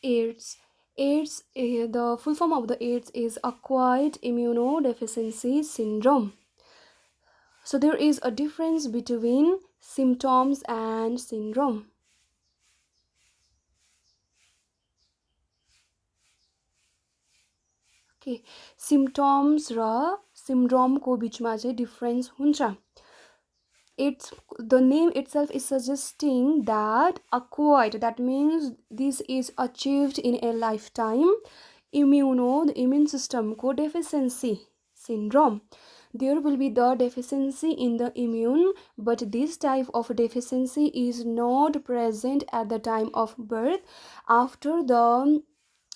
AIDS. AIDS, the full form of the AIDS is acquired immunodeficiency syndrome. So there is a difference between symptoms and syndrome. Okay, symptoms र syndrome को बिचमा चाहिँ difference हुन्छ. It's the name itself is suggesting that acquired, that means this is achieved in a lifetime. The immune system ko deficiency syndrome, there will be the deficiency in the immune, but this type of deficiency is not present at the time of birth. After the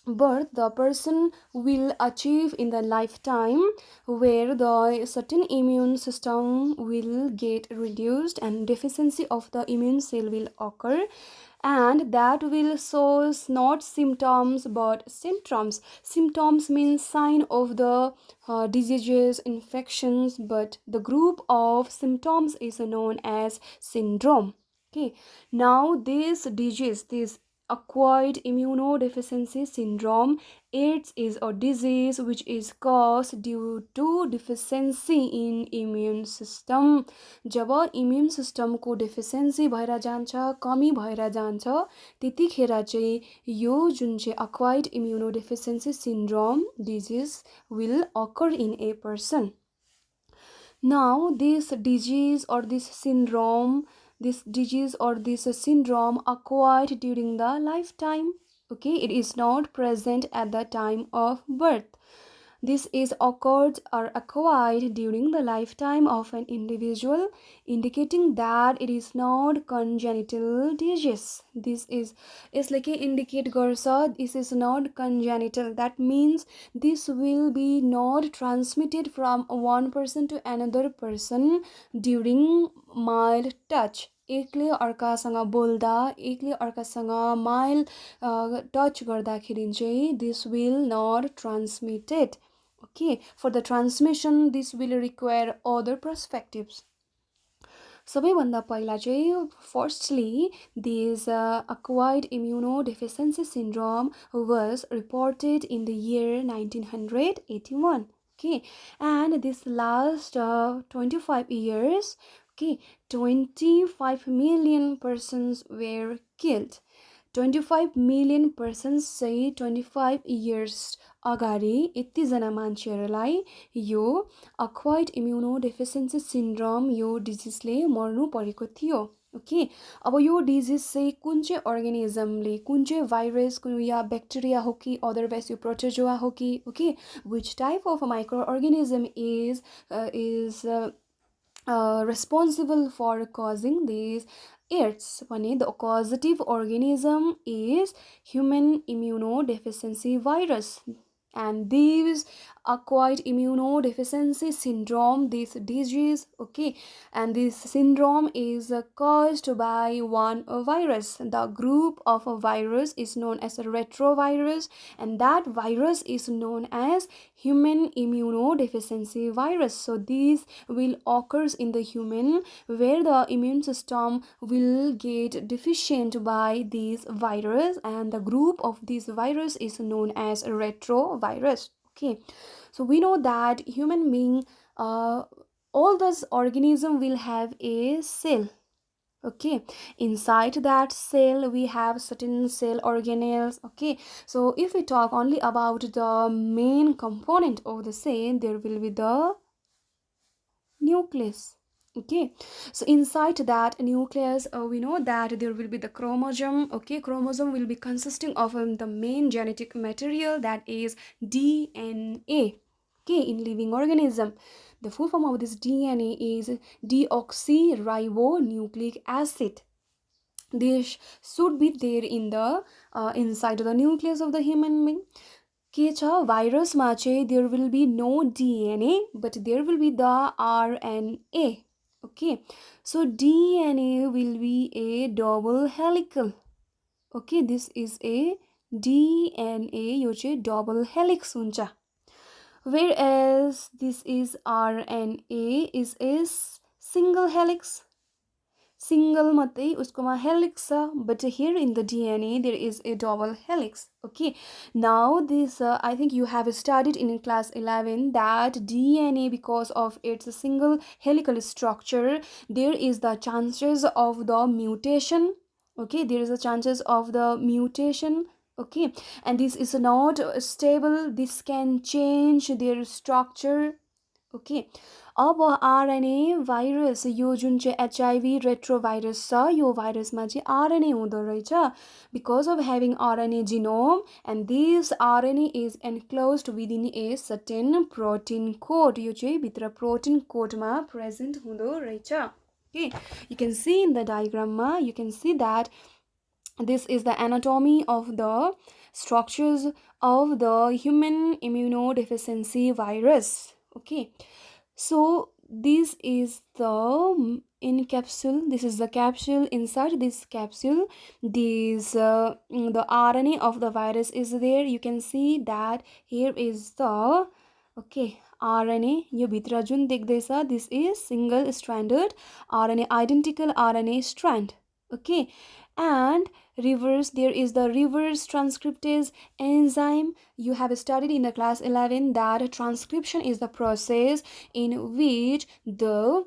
birth, the person will achieve in the lifetime where the certain immune system will get reduced and deficiency of the immune cell will occur, and that will show not symptoms but symptoms. Symptoms means sign of the diseases, infections, but the group of symptoms is known as syndrome. Okay, now this disease, this acquired immunodeficiency syndrome, AIDS is a disease which is caused due to deficiency in immune system. Job immune system को deficiency भएर जान्छ, कमी भएर जान्छ, त्यतिखेर चाहिँ यो जुन चाहिँ acquired immunodeficiency syndrome disease will occur in a person. Now this disease or this syndrome acquired during the lifetime. Okay, it is not present at the time of birth. This is occurred or acquired during the lifetime of an individual, indicating that it is not congenital disease. This is like indicate garsa, this is not congenital. That means this will be not transmitted from one person to another person during mild touch. एकले अर्कासँग बोल्दा, एकले अर्कासँग mild touch गर्दाखेरि चाहिँ this will not transmitted. Okay, for the transmission this will require other perspectives. सबैभन्दा पहिला चाहिँ firstly this acquired immunodeficiency syndrome was reported in the year 1981. Okay, and this last 25 years, okay, 25 million persons were killed. 25 million persons चाहिँ 25 years अगाडि यतिजना मान्छेहरूलाई यो acquired immunodeficiency syndrome यो डिजिजले मर्नु परेको थियो. ओके, अब यो डिजिज चाहिँ कुन चाहिँ अर्गानिजमले, कुन चाहिँ भाइरस या ब्याक्टेरिया हो कि अदरवाइज यो प्रोटोजोआ हो कि, okay, which type of micro organism is responsible for causing these AIDS भने the causative organism is human immunodeficiency virus, and these acquired immunodeficiency syndrome, this disease, okay, and this syndrome is caused by one virus. The group of a virus is known as a retrovirus, and that virus is known as human immunodeficiency virus. So these will occurs in the human where the immune system will get deficient by this virus, and the group of this virus is known as retrovirus. Okay, so we know that human being, all those organism will have a cell. Okay, inside that cell we have certain cell organelles. Okay, so if we talk only about the main component of the cell, there will be the nucleus. Okay, so inside that nucleus we know that there will be the chromosome. Okay, chromosome will be consisting of the main genetic material, that is DNA. Okay, in living organism, the full form of this DNA is deoxyribonucleic acid. This should be there in the inside the nucleus of the human being. के छ भाइरसमा चाहिँ there will be no DNA, but there will be the RNA. Okay, so DNA will be a double helical. Okay, this is a DNA, यो चाहिँ double helix हुन्छ. Whereas this is RNA is a single helix. single मात्रै उसकोमा helix छ, but here in the DNA there is a double helix. Okay, now this I think you have studied in class 11 that DNA, because of its single helical structure, there is the chances of the mutation. Okay, there is a chances of the mutation. Okay, and this is not stable, this can change their structure. Okay, अब RNA virus, यो जुन चाहिँ HIV रेट्रोभाइरस छ, यो भाइरसमा चाहिँ RNA हुँदो रहेछ, because of having RNA genome, and this RNA is enclosed within a certain protein code. यो चाहिँ भित्र प्रोटिन कोडमा प्रेजेन्ट हुँदो रहेछ. Okay, you can see in the डायग्राममा, you can see that this is the anatomy of the structures of the human immunodeficiency virus. Okay, so this is the in capsule, this is the capsule. Inside this capsule, this the RNA of the virus is there. You can see that here is the okay RNA. यो भित्र जुन देख्दैछ, this is single stranded RNA, identical RNA strand. Okay, and reverse, there is the reverse transcriptase enzyme. You have studied in the class 11 that transcription is the process in which the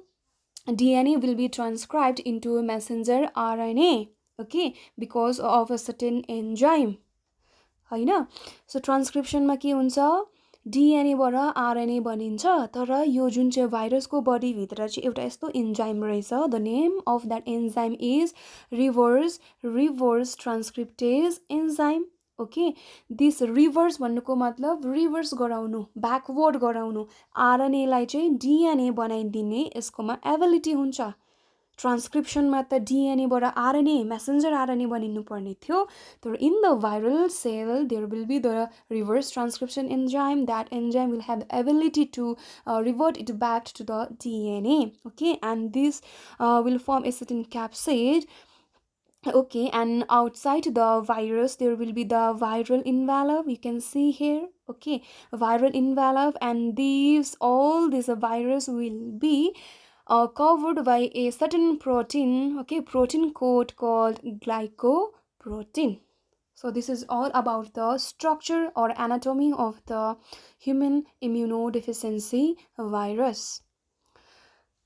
DNA will be transcribed into a messenger RNA. Okay, because of a certain enzyme. हैन, so ट्रान्सक्रिप्सनमा के हुन्छ, डिएनएबाट RNA बनिन्छ. तर यो जुन चाहिँ भाइरसको बडीभित्र चाहिँ एउटा यस्तो इन्जाइम रहेछ. The name of that enzyme is reverse transcriptase enzyme. Okay, this reverse भन्नुको मतलब रिभर्स गराउनु, ब्याकवर्ड गराउनु, आरएनएलाई चाहिँ डिएनए बनाइदिने यसकोमा एबिलिटी हुन्छ. ट्रान्सक्रिप्सनमा त डिएनएबाट आरएनए, मेसेन्जर आरएनए बनिनु पर्ने थियो, तर in the viral cell there will be the reverse transcription enzyme. That enzyme will have the ability to revert it back to the DNA. Okay, and this will form a certain capsid. Okay, and outside the virus there will be the viral envelope. You can see here. Okay, viral envelope, and these all this virus will be covered by a certain protein. Okay, protein code called glycoprotein. So this is all about the structure or anatomy of the human immunodeficiency virus.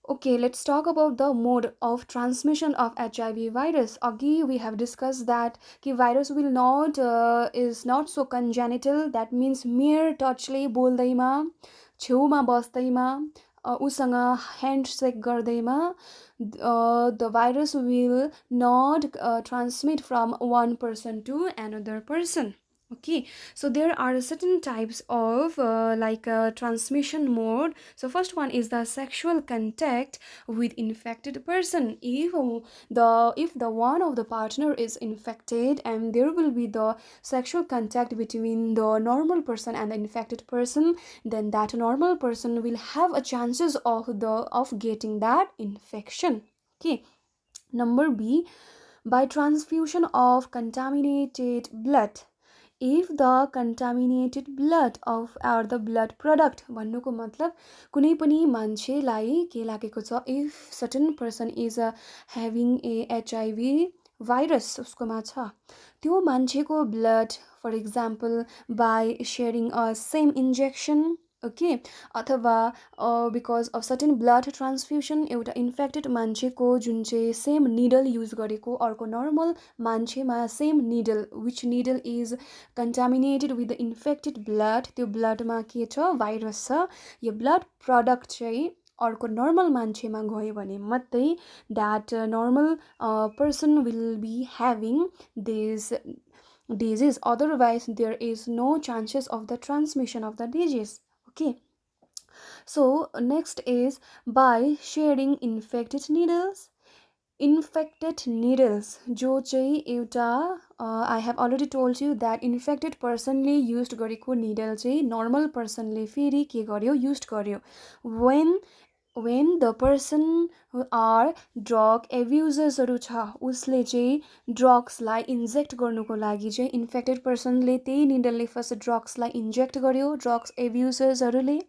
Okay, let's talk about the mode of transmission of HIV virus. Again, we have discussed that the virus will not is not so congenital. That means mere touchले बोल्दैमा, छेउमा बस्दैमा, उसँग handshake गर्दैमा, the virus will not transmit from one person to another person. Okay, so there are certain types of transmission mode. So first one is the sexual contact with infected person. If the one of the partner is infected, and there will be the sexual contact between the normal person and the infected person, then that normal person will have a chances of getting that infection. Okay, number B, by transfusion of contaminated blood. If the contaminated blood of or the blood product, भन्नुको मतलब कुनै पनि मान्छेलाई के लागेको छ, if certain person is having a HIV virus उसकोमा छ, त्यो मान्छेको blood, for example by sharing a same injection, okay, अथवा because of certain blood transfusion, एउटा infected मान्छेको जुन चाहिँ same needle use गरेको अर्को normal मान्छेमा same needle, which needle is contaminated with the infected blood, त्यो bloodमा के छ, virus छ, यो blood product चाहिँ अर्को normal मान्छेमा गयो भने मात्रै that normal person will be having this disease. Otherwise there is no chances of the transmission of the disease. Okay, so next is by sharing infected needles. Infected needles जो चाहिँ एउटा I have already told you that infected personले used गरेको needle चाहिँ normal personले फेरि के गर्यो, used गर्यो. When the person who are drug abusers हरू छ, उसले चाहिँ drugsलाई inject गर्नुको लागि चाहिँ infected personले त्यही needleले first drugsलाई inject गर्यो, drugs abusers हरूले.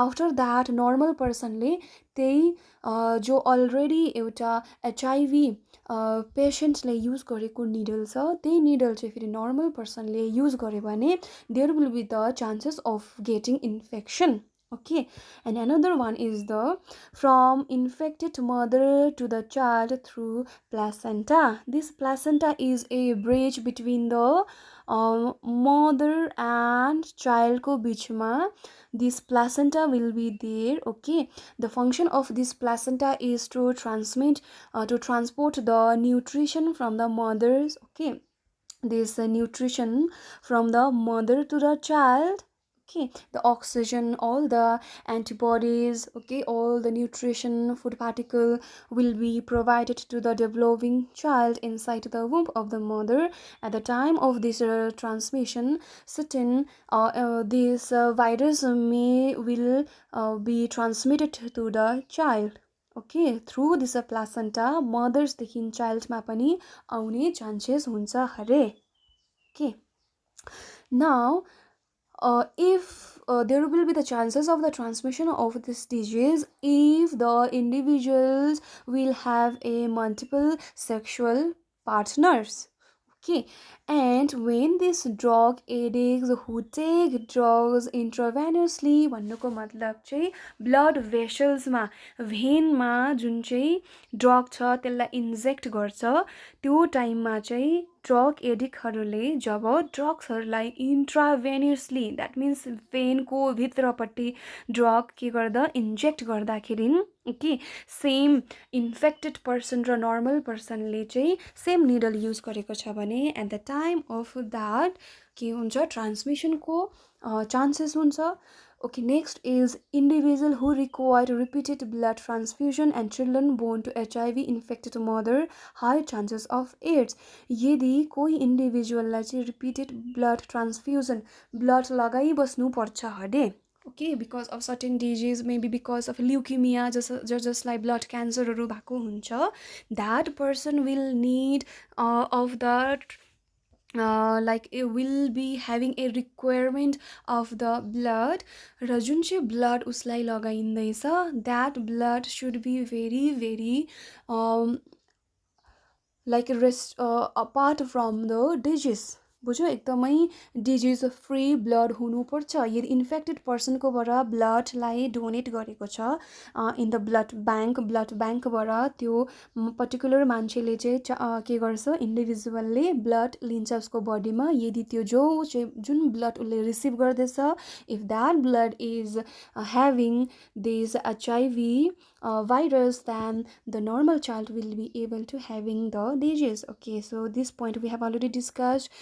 आफ्टर द्याट नर्मल पर्सनले त्यही जो अलरेडी एउटा एचआइभी पेसेन्ट्सले युज गरेको निडल छ त्यही निडल चाहिँ फेरि नर्मल पर्सनले युज गर्यो भने there will be the chances of getting infection. Okay, and another one is the from infected mother to the child through placenta. This placenta is a bridge between the mother and child ko bichma. This placenta will be there. Okay, the function of this placenta is to transport the nutrition from the mothers. Okay, this nutrition from the mother to the child. Okay, the oxygen, all the antibodies, okay, all the nutrition, food particle will be provided to the developing child inside the womb of the mother. At the time of this transmission, certain this virus will be transmitted to the child. Okay, through this placenta mothers देखि child मा पनि आउने chances हुन्छ हरे. Okay, now if there will be the chances of the transmission of this disease if the individuals will have a multiple sexual partners. Okay, and when this drug addicts who take drugs intravenously भन्नुको मतलब चाहिँ blood vessels मा vein मा जुन चाहिँ drug छ त्यसलाई inject गर्छ त्यो टाइममा चाहिँ ड्रग एडिक्टहरूले जब ड्रग्सहरूलाई इन्ट्राभेनियसली द्याट मिन्स भेनको भित्रपट्टि ड्रग के गर्दा इन्जेक्ट गर्दाखेरि कि सेम इन्फेक्टेड पर्सन र नर्मल पर्सनले चाहिँ सेम निडल युज गरेको छ भने at the time of that के हुन्छ ट्रान्समिसनको चान्सेस हुन्छ. Okay, next is individual who require repeated blood transfusion and children born to HIV infected mother high chances of AIDS. यदि कोही इन्डिभिजुअललाई चाहिँ रिपिटेड ब्लड ट्रान्सफ्युजन ब्लड लगाइबस्नु पर्छ हरे. Okay, because of certain disease, maybe because of leukemia, just like blood cancerहरू भएको हुन्छ, that person will need of that like it will be having a requirement of the blood र जुन चाहिँ blood उसलाई लगाइँदैछ that blood should be very very like rest apart from the disease. बुझ्यो, एकदमै disease free blood हुनुपर्छ. यदि infected पर्सनकोबाट ब्लडलाई donate गरेको छ इन द ब्लड ब्याङ्कबाट त्यो पर्टिकुलर मान्छेले चाहिँ के गर्छ इन्डिभिजुअलले ब्लड लिन्छ उसको बडीमा. यदि त्यो जुन ब्लड उसले रिसिभ गर्दैछ if that blood is having this HIV virus then the normal child will be able to having the disease. Okay, so this point we have already discussed.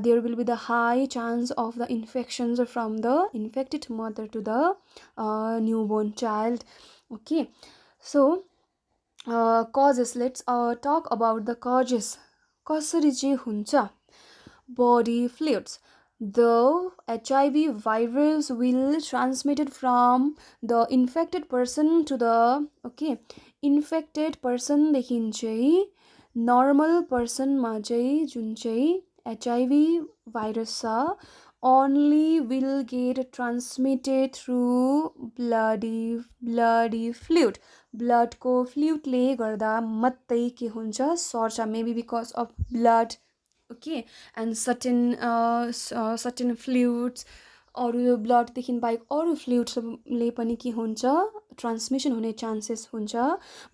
There will be the high chance of the infections from the infected mother to the newborn child. Okay, so causes, let's talk about the causes. कसरी चाहिँ हुन्छ body fluids. The HIV virus will transmitted from the infected person to the infected person देखि चाहिँ normal person मा चाहिँ जुन चाहिँ HIV virus छ only will get transmitted through bloody fluid. blood को fluid ले गर्दा मात्रै के हुन्छ सर्छ, maybe because of blood. Okay, and certain fluids अरू ब्लडदेखि बाहेक अरू फ्लुइड्सले पनि के हुन्छ ट्रान्समिसन हुने चान्सेस हुन्छ.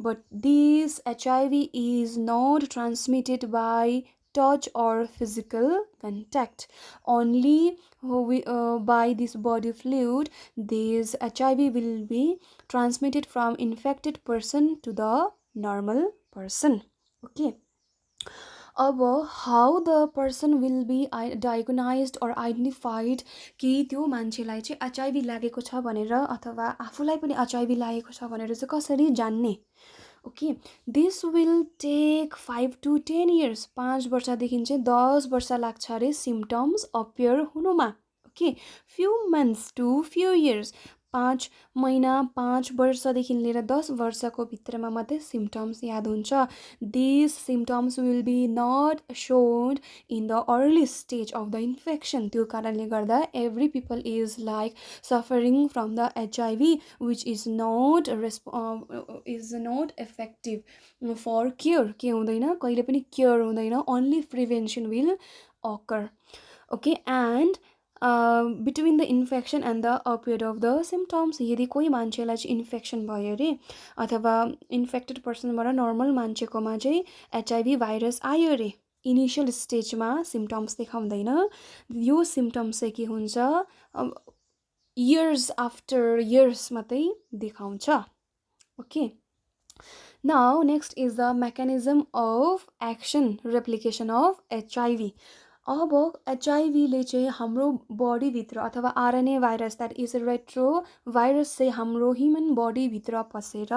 But this HIV is not transmitted by touch or physical contact. Only by this body fluid this HIV will be transmitted from infected person to the normal person. Okay, अब how the person will be diagnosed or identified कि त्यो मान्छेलाई चाहिँ HIV लागेको छ भनेर अथवा आफूलाई पनि HIV लागेको छ भनेर चाहिँ कसरी जान्ने. Okay, this will take 5 to 10 years. 5 वर्षदेखि चाहिँ 10 वर्ष लाग्छ अरे symptoms appear हुनुमा. Okay, few months to few years. 5 महिना 5 वर्षदेखि लिएर 10 वर्षको भित्रमा मात्रै सिम्टम्स याद हुन्छ. These symptoms will be not shown in the early stage of the infection. त्यो कारणले गर्दा every people is like suffering from the HIV, which is not effective for cure. के हुँदैन, कहिले पनि क्योर हुँदैन, only prevention will occur. Okay, and between the infection and the period of the symptoms, यदि कोही मान्छेलाई चाहिँ इन्फेक्सन भयो अरे अथवा इन्फेक्टेड पर्सनबाट नर्मल मान्छेकोमा चाहिँ HIV भाइरस आयो अरे, इनिसियल स्टेजमा सिम्टम्स देखाउँदैन. यो सिम्टम्स चाहिँ के हुन्छ, इयर्स आफ्टर इयर्स मात्रै देखाउँछ. Okay, now next is the mechanism of action replication of HIV. अब एचआइभीले चाहिँ हाम्रो बडीभित्र अथवा RNA virus that is retro virus चाहिँ हाम्रो ह्युमन बडीभित्र पसेर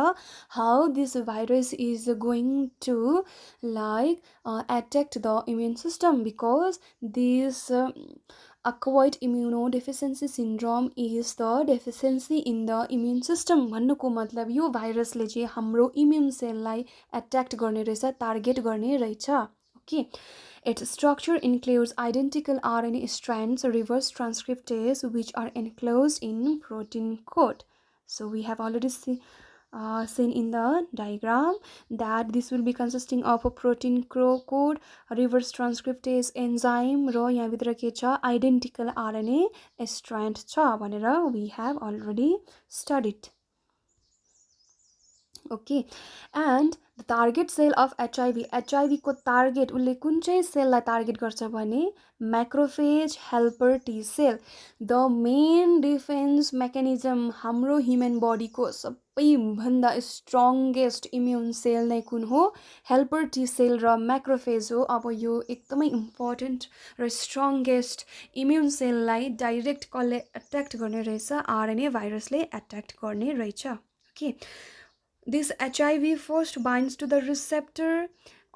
how this virus is going to like attack the immune system, because this acquired immunodeficiency syndrome is the deficiency in the immune system. भन्नुको मतलब यो भाइरसले चाहिँ हाम्रो इम्युन सेललाई एट्याक गर्ने रहेछ, टार्गेट गर्ने रहेछ. Okay, its structure includes identical RNA strands, reverse transcriptase, which are enclosed in protein coat. So we have already seen in the diagram that this will be consisting of a protein coat, reverse transcriptase enzyme, र यहाँभित्र के छ, identical RNA strand छ भनेर we have already studied. Okay, and the target cell of HIV को target उसले कुन चाहिँ सेललाई टार्गेट गर्छ भने macrophage helper T cell. The main defence mechanism हाम्रो ह्युमन बडीको सबैभन्दा स्ट्रङ्गेस्ट इम्युन सेल नै कुन हो, हेल्पर टी सेल र मैक्रोफेज हो. अब यो एकदमै इम्पोर्टेन्ट र स्ट्रङ्गेस्ट इम्युन सेललाई डाइरेक्ट कसले एट्याक गर्ने रहेछ, आरएनए भाइरसले एट्याक गर्ने रहेछ. Okay, this HIV first binds to the receptor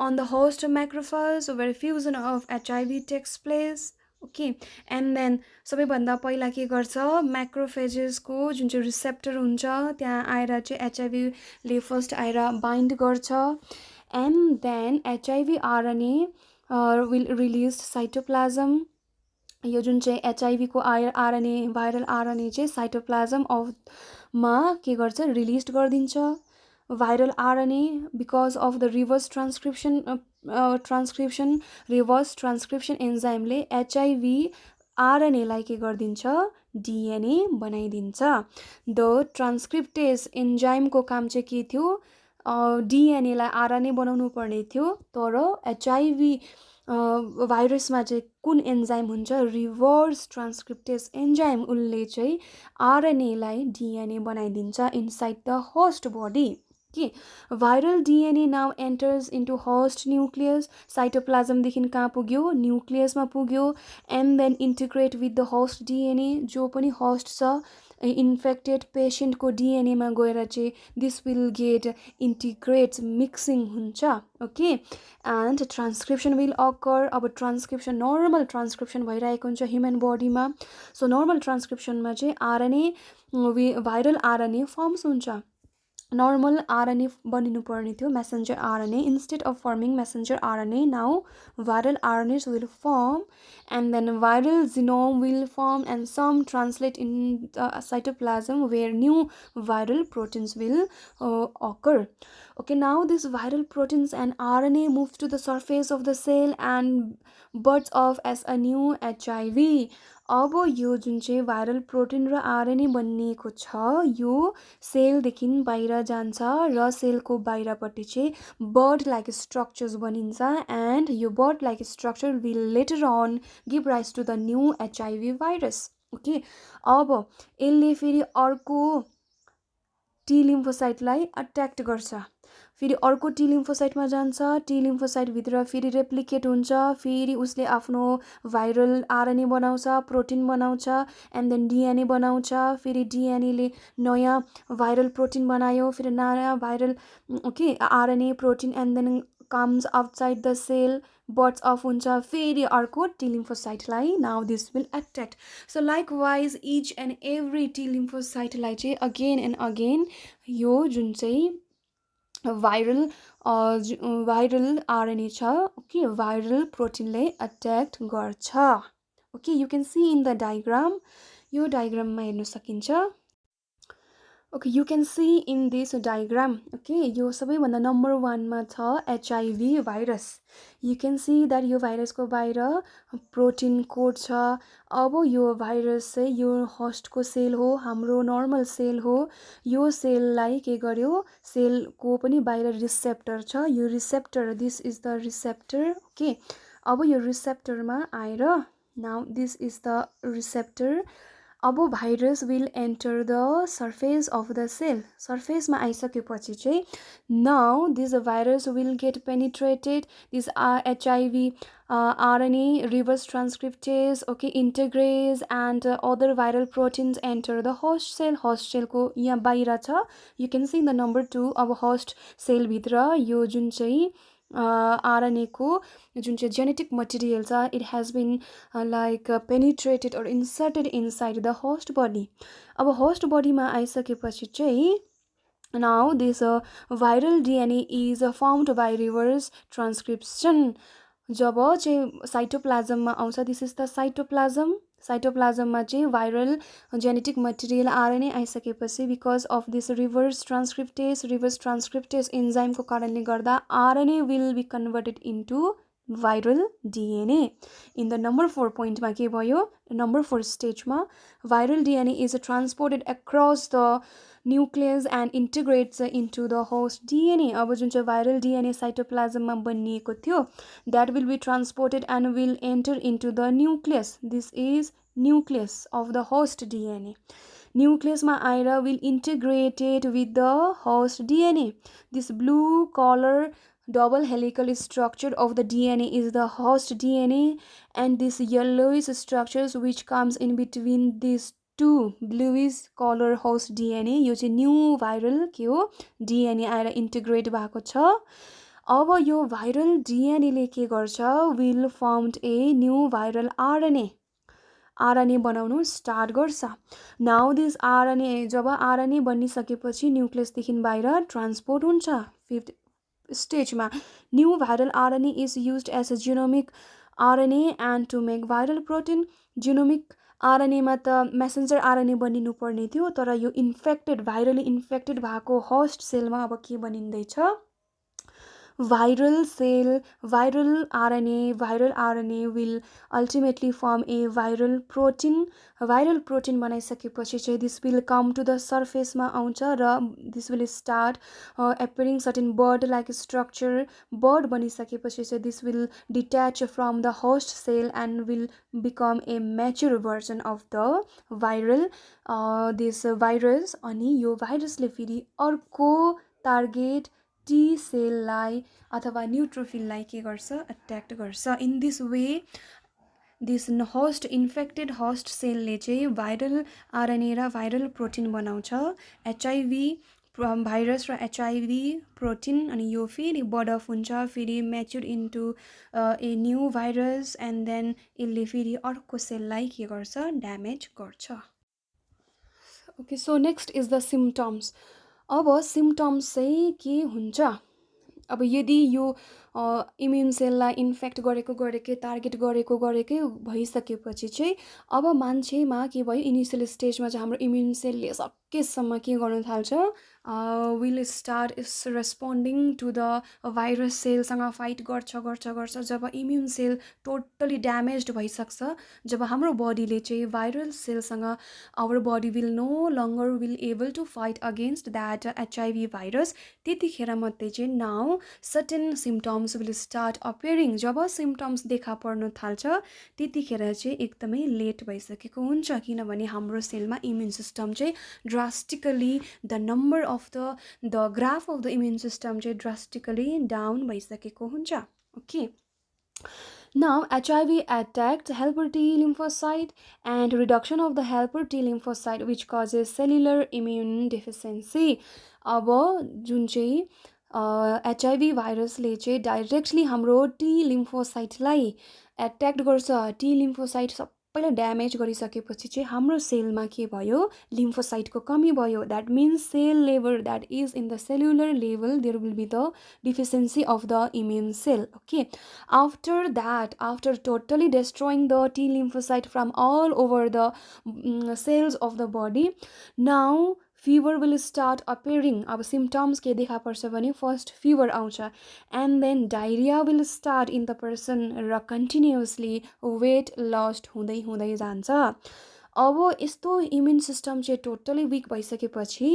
on the host macrophage where fusion of HIV takes place. Okay, and then सबैभन्दा पहिला के गर्छ, म्याक्रोफेजेसको जुन चाहिँ रिसेप्टर हुन्छ त्यहाँ आएर चाहिँ HIV ले फर्स्ट आएर बाइन्ड गर्छ, and then HIV RNA will release cytoplasm. यो जुन चाहिँ HIV को आरएनए भाइरल आरएनए चाहिँ साइटोप्लाज्म मा के गर्छ, रिलिज गरिदिन्छ. viral RNA, because of the reverse transcription enzyme ले HIV RNA लाई के गरिदिन्छ, DNA बनाइदिन्छ. द ट्रान्सक्रिप्टेज एन्जाइम को काम चाहिँ के थियो, DNA लाई RNA बनाउनु पर्ने थियो, तर HIV भाइरसमा चाहिँ कुन एन्जाइम हुन्छ, रिभर्स ट्रान्सक्रिप्टेज एन्जाइम, उसले चाहिँ RNA लाई DNA बनाइदिन्छ inside the host body. Okay, viral DNA now enters into host nucleus. Cytoplasm देखि कहाँ पुग्यो, न्युक्लियसमा पुग्यो, and then integrate with the host DNA. जो पनि होस्ट छ इन्फेक्टेड पेशेन्टको DNA मा गएर चाहिँ this will get integrate mixing हुन्छ. Okay, and transcription will occur. अब ट्रान्सक्रिप्सन नर्मल ट्रान्सक्रिप्सन भइरहेको हुन्छ ह्युमन बडीमा. सो नर्मल ट्रान्सक्रिप्सनमा चाहिँ आरएनए भाइरल आरएनए फर्म्स हुन्छ. normal RNA बनिनु पर्ने थियो, messenger RNA. Instead of forming messenger RNA, now viral RNAs will form, and then viral genome will form, and some translate in the cytoplasm where new viral proteins will occur. Okay, now these viral proteins and RNA move to the surface of the cell and bursts off as a new HIV. अब यो जुन चाहिँ viral protein र RNA बनिएको छ यो सेलदेखि बाहिर जान्छ र सेलको बाहिरपट्टि चाहिँ बर्ड लाइक स्ट्रक्चर्स बनिन्छ, एन्ड यो bird like structure will later on give rise to the new HIV virus. Okay, अब यसले फेरि अर्को टी लिम्फोसाइटलाई अट्याक गर्छ, फेरि अर्को टी लिम्फोसाइटमा जान्छ, टी लिम्फोसाइटभित्र फेरि रेप्लिकेट हुन्छ, फेरि उसले आफ्नो भाइरल आरएनए बनाउँछ, प्रोटिन बनाउँछ, एन्ड देन DNA बनाउँछ, फेरि DNAले नयाँ भाइरल प्रोटिन बनायो, फेरि नयाँ viral okay RNA protein, and then comes outside the cell buds off हुन्छ फेरि अर्को टी लिम्फोसाइटलाई now this will attack so likewise each and every T लिम्फोसाइटलाई चाहिँ अगेन एन्ड अगेन यो जुन चाहिँ भाइरल आरएनए छ ओके भाइरल प्रोटिनले एट्याक गर्छ okay you can see in the diagram यो डायग्राममा हेर्न सकिन्छ okay you can see in this diagram okay यो सबैभन्दा नम्बर 1 मा छ HIV virus you can see that यो भाइरसको बाहिर प्रोटिन कोड छ अब यो भाइरस चाहिँ यो होस्टको सेल हो हाम्रो नर्मल सेल हो यो सेललाई के गर्यो सेलको पनि बाहिर रिसेप्टर छ यो receptor this is the receptor okay अब यो रिसेप्टरमा आएर now this is the receptor अब virus will enter the surface of the cell सर्फेसमा आइसकेपछि चाहिँ now this virus will get penetrated this HIV RNA reverse transcriptase okay integrase and other viral proteins enter the host cell को यहाँ बाहिर छ you can see in the number 2 अब host cell भित्र यो जुन चाहिँ RNA को जुन चाहिँ genetic material छ it has been like penetrated or inserted inside the host body अब host body मा आइसकेपछि चाहिँ now this viral DNA is formed by reverse transcription जब चाहिँ साइटोप्लाजममा आउँछ दिस इज द साइटोप्लाजममा चाहिँ भाइरल जेनेटिक मटेरियल आरएनए आइसकेपछि because of this reverse transcriptase इन्जाइमको कारणले गर्दा RNA will be converted into viral DNA in the number 4 पोइन्टमा के भयो नम्बर 4 स्टेजमा viral DNA is transported across the nucleus and integrates into the host DNA अब जुन चाहिँ भाइरल डिएनए साइटोप्लाजममा बनिएको थियो that will be transported and will enter into the nucleus this is nucleus of the host DNA न्युक्लियसमा आएर will integrated with the host DNA this blue colour double helical structure of the DNA is the host DNA and this yellowish structures which comes in between these two bluish color host DNA यो चाहिँ new viral के हो DNA आएर integrate भएको छ अब यो viral DNA ले के गर्छ will formed a new viral RNA बनाउनु स्टार्ट गर्छ नाउ दिस RNA जब RNA बनिसकेपछि न्युक्लियसदेखि बाहिर ट्रान्सपोर्ट हुन्छ 5th स्टेजमा new viral RNA is used as a genomic RNA and to make viral protein genomic RNAमा त मेसेन्जर RNA बनिनु पर्ने थियो तर यो भाइरली इन्फेक्टेड भएको होस्ट सेलमा अब के बनिँदैछ viral RNA will ultimately form a viral protein बनाइसकेपछि चाहिँ this will come to the surface मा आउँछ र this will start appearing certain bird like structure bird बनिसकेपछि चाहिँ this will detach from the host cell and will become a mature version of the this virus अनि यो भाइरसले फेरि अर्को टार्गेट टी सेललाई अथवा न्युट्रोफिललाई के गर्छ अट्याक गर्छ in this way this infected host सेलले चाहिँ भाइरल आरएनए र भाइरल प्रोटिन बनाउँछ एचआइभी भाइरस र एचआइभी प्रोटिन अनि यो फेरि बडअप हुन्छ फेरि mature into a new virus and then यसले फेरि अर्को सेललाई के गर्छ ड्यामेज गर्छ okay so next is the symptoms अब सिम्टम्स चाहिँ के हुन्छ अब यदि यो इम्युन सेललाई इन्फेक्ट गरेकै टार्गेट गरेकै भइसकेपछि चाहिँ अब मान्छेमा के भयो इनिसियल स्टेजमा चाहिँ हाम्रो इम्युन सेलले सकेसम्म के गर्न थाल्छ will start responding to the virus सेलसँग फाइट गर्छ जब इम्युन सेल टोटली ड्यामेज भइसक्छ जब हाम्रो बडीले चाहिँ भाइरल सेलसँग our body will no longer will able to fight against that HIV virus त्यतिखेर मात्रै चाहिँ now certain symptoms will start appearing जब सिम्टम्स देखा पर्न थाल्छ त्यतिखेर चाहिँ एकदमै लेट भइसकेको हुन्छ किनभने हाम्रो सेलमा इम्युन सिस्टम चाहिँ drastically the number of the graph of the immune system चाहिँ ड्रास्टिकली डाउन भइसकेको हुन्छ okay Now, HIV attacked helper T lymphocyte and reduction of the helper T lymphocyte which causes cellular immune deficiency. अब जुन चाहिँ HIV भाइरसले चाहिँ directly हाम्रो T लिम्फोसाइटलाई एट्याक गर्छ। टी लिम्फोसाइट सबैलाई ड्यामेज गरिसकेपछि चाहिँ हाम्रो सेलमा के भयो, लिम्फोसाइटको कमी भयो। That means cell level, that is in the cellular level there will be the deficiency of the immune cell. Okay, after that, after totally destroying the T lymphocyte from all over the cells of the body, now fever will start appearing. अब symptoms के देखा पर्छ भने first fever आउँछ, and then diarrhea will start in the person र continuously weight lost हुँदै हुँदै जान्छ। अब यस्तो इम्युन सिस्टम चाहिँ टोटली विक भइसकेपछि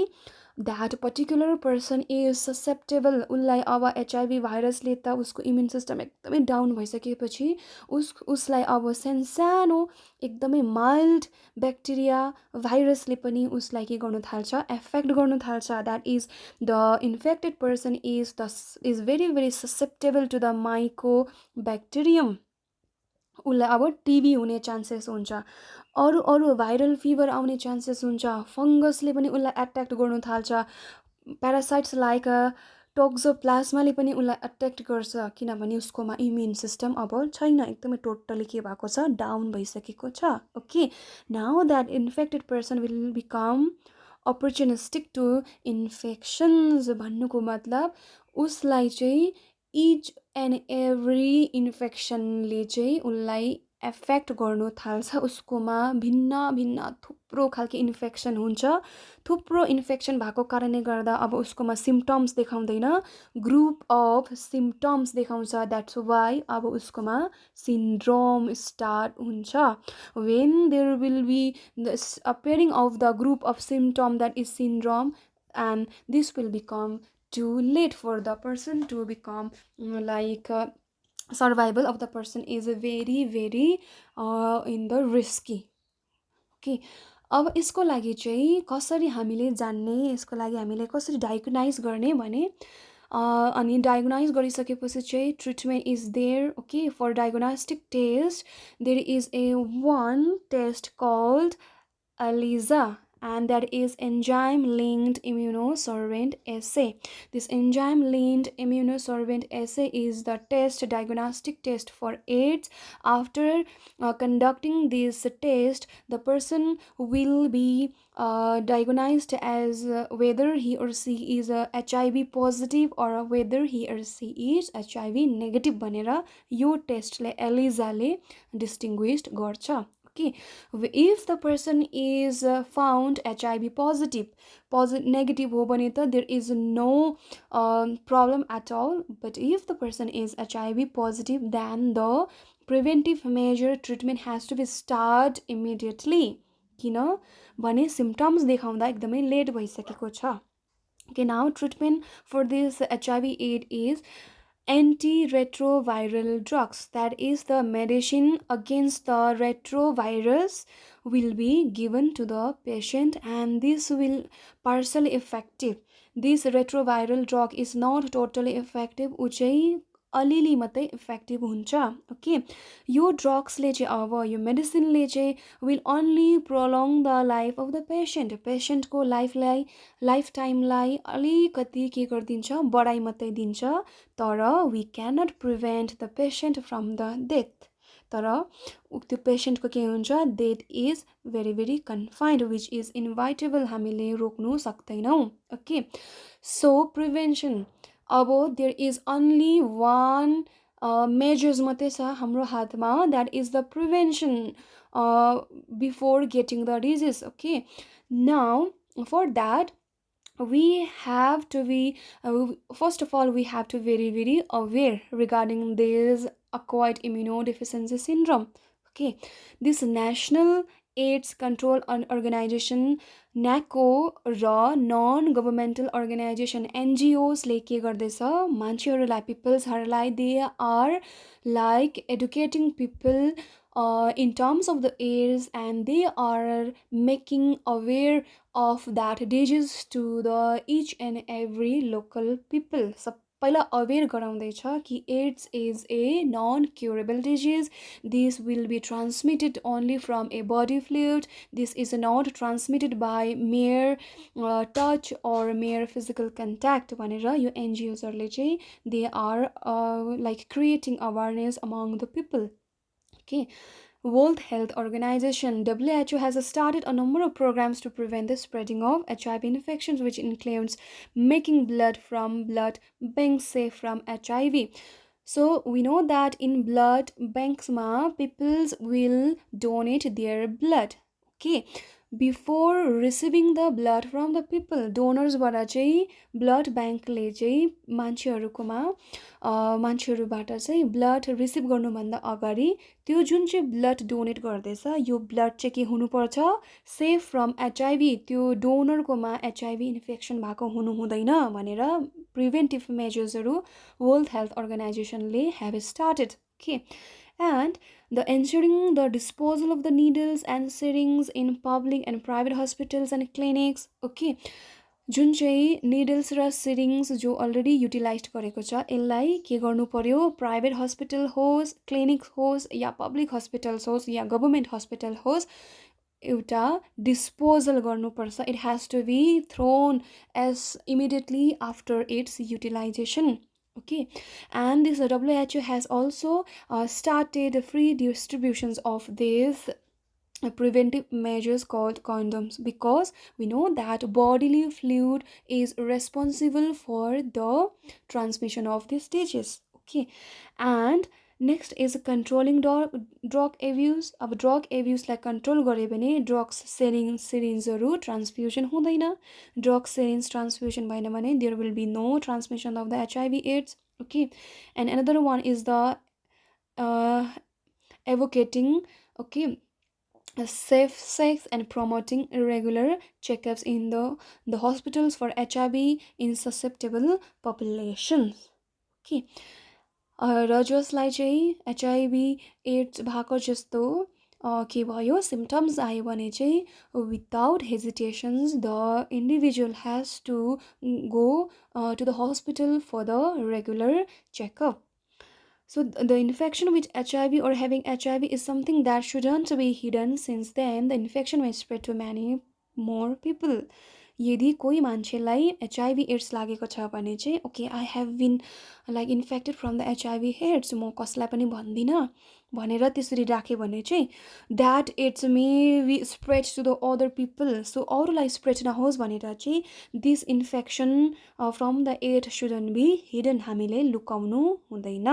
that particular person is susceptible, उसलाई अब एचआइभी भाइरसले त उसको इम्युन सिस्टम एकदमै डाउन भइसकेपछि उसलाई अब सानो एकदमै माइल्ड ब्याक्टेरिया भाइरसले पनि उसलाई के गर्नु थाल्छ, एफेक्ट गर्नु थाल्छ। That is the infected person is very very susceptible to the mycobacterium. उसलाई अब टिबी हुने चान्सेस हुन्छ, अरू अरू भाइरल फिभर आउने चान्सेस हुन्छ, फङ्गसले पनि उसलाई एट्याक गर्नु थाल्छ, प्यारासाइट्स लाइक टोक्सोप्लाज्माले पनि उसलाई एट्याक गर्छ, किनभने उसकोमा इम्युन सिस्टम अब छैन, एकदमै टोटली के भएको छ, डाउन भइसकेको छ। Okay, now that infected person will become opportunistic to infections. भन्नुको मतलब उसलाई चाहिँ इच एन्ड एभ्री इन्फेक्सनले चाहिँ उसलाई एफेक्ट गर्नु थाल्छ। उसकोमा भिन्न भिन्न थुप्रो खालको इन्फेक्सन हुन्छ। थुप्रो इन्फेक्सन भएको कारणले गर्दा अब उसकोमा सिम्टम्स देखाउँदैन, ग्रुप अफ सिम्टम्स देखाउँछ। द्याट्स वाइ अब उसकोमा सिन्ड्रोम स्टार्ट हुन्छ। When there will be the appearing of the group of symptom, that is syndrome, and this will become too late for the person to become survival of the person is very very in the risky. Okay, अब यसको लागि चाहिँ कसरी हामीले जान्ने, यसको लागि हामीले कसरी डायग्नाइज गर्ने भने अनि डायग्नाइज गरिसकेपछि चाहिँ treatment is there. Okay, for diagnostic test there is a one test called ELISA, and that is enzyme linked immunosorbent assay. This enzyme linked immunosorbent assay is the diagnostic test for AIDS. After conducting this test, the person will be diagnosed as whether he or she is HIV positive or whether he or she is HIV negative भनेर यो टेस्टले एलिजाले distinguished गर्छ। Okay, if the person is found HIV negative हो भने त there is no problem at all, but if the person is HIV positive then the preventive measure treatment has to be start immediately, किनभने symptoms देखाउँदा एकदमै late भइसकेको छ। Okay, now treatment for this HIV AIDS is antiretroviral drugs, that is the medicine against the retrovirus will be given to the patient, and this will partially effective. This retroviral drug is not totally effective, उ चाहिँ अलिअलि मात्रै effective हुन्छ। Okay, यो ड्रग्सले चाहिँ अब यो मेडिसिनले चाहिँ will only prolong the life of the patient, पेसेन्टको लाइफ टाइमलाई अलिकति के गरिदिन्छ, बढाइ मात्रै दिन्छ, तर we cannot prevent the patient from the death. तर त्यो पेसेन्टको के हुन्छ, death is very very confined which is inevitable, हामीले रोक्नु सक्दैनौँ। ओके, सो प्रिभेन्सन, अब there is only one measures मात्रै छ हाम्रो हातमा, that is the prevention before getting the disease. Okay, now for that we have to be first of all we have to very aware regarding this acquired immunodeficiency syndrome. Okay, this National AIDS Control Organization NACO र non governmental organisation एनजिओसले के गर्दैछ, मान्छेहरूलाई, पिपल्सहरूलाई, they are like educating people in terms of the AIDS, and they are making aware of that disease to the each and every local people. पहिला aware गराउँदैछ कि AIDS is a non curable disease, this will be transmitted only from a body fluid, this is not transmitted by mere touch or mere physical contact भनेर यो एनजिओजहरूले चाहिँ they are like creating awareness among the people. Okay. World Health Organization WHO has started a number of programs to prevent the spreading of HIV infections, which includes making blood from blood banks safe from HIV. So we know that in blood banks ma peoples will donate their blood. Okay. Before receiving the blood from the people, donors बाट चाहिँ blood ब्याङ्कले चाहिँ मान्छेहरूबाट चाहिँ blood receive गर्नुभन्दा अगाडि त्यो जुन चाहिँ ब्लड डोनेट गर्दैछ यो ब्लड चाहिँ के हुनुपर्छ, सेफ फ्रम एचआइभी, त्यो डोनरकोमा एचआइभी इन्फेक्सन भएको हुनु हुँदैन भनेर प्रिभेन्टिभ मेजर्सहरू वर्ल्ड हेल्थ अर्गनाइजेसनले have started. Okay. And the ensuring the disposal of the needles and syringes in public and private hospitals and clinics. Okay. जुन चाहिँ निडल्स र सिरिङ्स जो अलरेडी युटिलाइज गरेको छ यसलाई के गर्नु पर्यो, प्राइभेट हस्पिटल होस्, क्लिनिक होस् या पब्लिक हस्पिटल्स होस् या गभर्मेन्ट हस्पिटल होस्, एउटा डिस्पोजल गर्नुपर्छ. It has to be thrown as immediately after its utilisation. Okay. And this WHO has also started free distributions of these preventive measures called condoms, because we know that bodily fluid is responsible for the transmission of these diseases. Okay. And next is controlling drug abuse. अब drug abuse लाई control गरे भने drugs syringeहरू transfusion हुँदैन. Drug syringe transfusion भएन भने there will be no transmission of the HIV AIDS. Okay. And another one is the advocating, okay, safe sex and promoting regular checkups in the hospitals for HIV in susceptible populations. Okay. र जसलाई चाहिँ HIV AIDS भएको जस्तो के भयो symptoms आयो भने चाहिँ without hesitations the individual has to go to the hospital for the regular checkup. So the infection with HIV or having HIV is something that shouldn't be hidden, since then the infection may spread to many more people. यदि कोही मान्छेलाई HIV AIDS लागेको छ भने चाहिँ okay I have been like infected from the HIV AIDS, म कसलाई पनि भन्दिनँ भनेर त्यसरी राख्यो भने चाहिँ that it's may be spread to the other people. So अरूलाई स्प्रेड नहोस् भनेर चाहिँ this infection from the AIDS shouldn't be hidden, हामीले लुकाउनु हुँदैन.